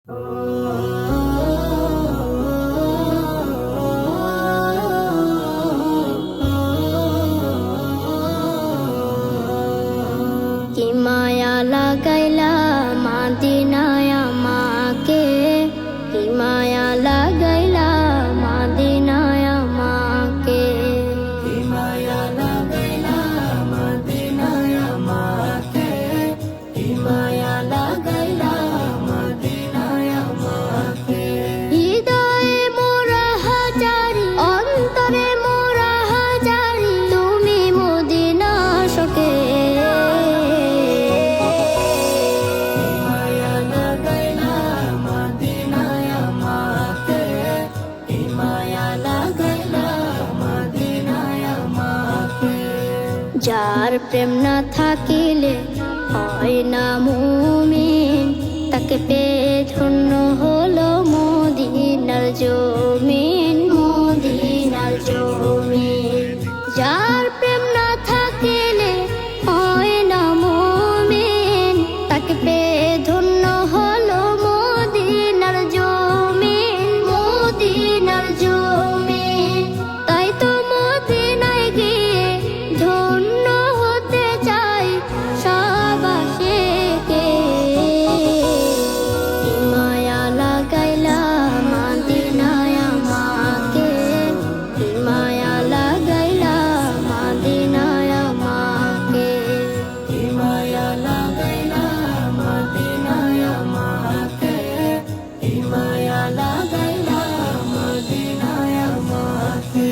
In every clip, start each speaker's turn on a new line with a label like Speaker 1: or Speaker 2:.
Speaker 1: কি মায়া লাগাইলা মাদিনায় আমাকে, কি মায়া লাগাইলা মাদিনায় আমাকে, কি মায়া লাগাইলা মাদিনায় আমাকে, কি মায়া লাগাইলা মাদিনায় আমাকে। হৃদয়ে মোরা হাজারি, অন্তরে মোরা হাজারি, তুমি মদিনা শোকে। যার প্রেম না থাকিলে হয় না মুমিন, তাকে পেয়ে ধন্য হলো মদিনার জমিন, মদিনার জমিন। যার প্রেম না থাকিলে হয় না মুমিন, তাকে পেয়ে ধন্য হলো মদিনার জমিন, মদিনার জমিন। তাই তো মদিনায় গিয়ে ধন্য হতে চাই সবাসীকে। কি মায়া লাগাইলা মাদিনায় আমাকে, কি মায়া লাগাইলা মাদিনায় আমাকে, কি মায়া লাগাইলা মাদিনায় আমাকে, কি মায়া লাগাইলা মাদিনায় আমাকে।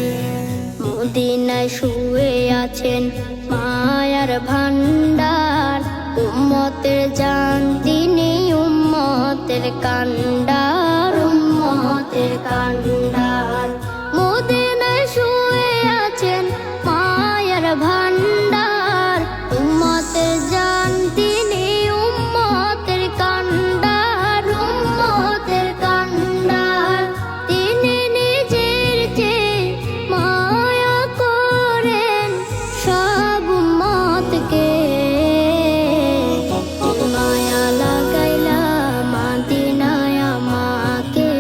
Speaker 1: মদিনায় শুয়ে আছেন মায়ার ভান্ডার, উম্মতের জান তিনি উম্মতের কান্ডার, উম্মতের কান্ডার। মদিনায় শুয়ে আছেন মায়ার ভান্ডার, উম্মতের জান তিনি উম্মতের কান্ডার, উম্মতের কান্ডার। তিনি নিজের চেয়ে মায়া করেন সব উম্মতকে। কি মায়া লাগাইলা মাদিনায় আমাকে,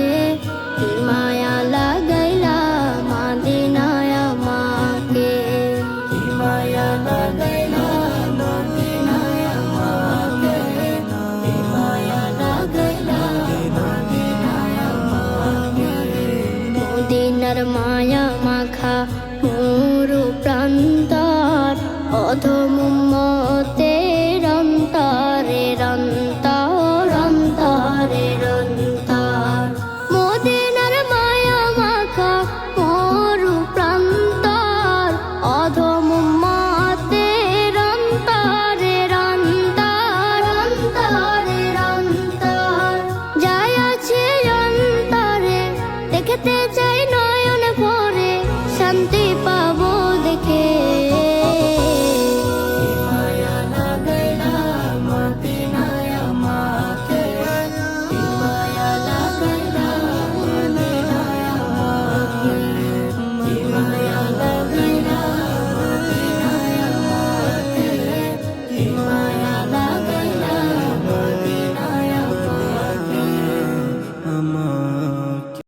Speaker 1: কি মায়া লাগাইলা মাদিনায় আমাকে, কি মায়া লাগাইলা মাদিনায় আমাকে, কি মায়া লাগাইলা মাদিনায় আমাকে। মদিনার মায়া মাখা মরু প্রান্তর, অধম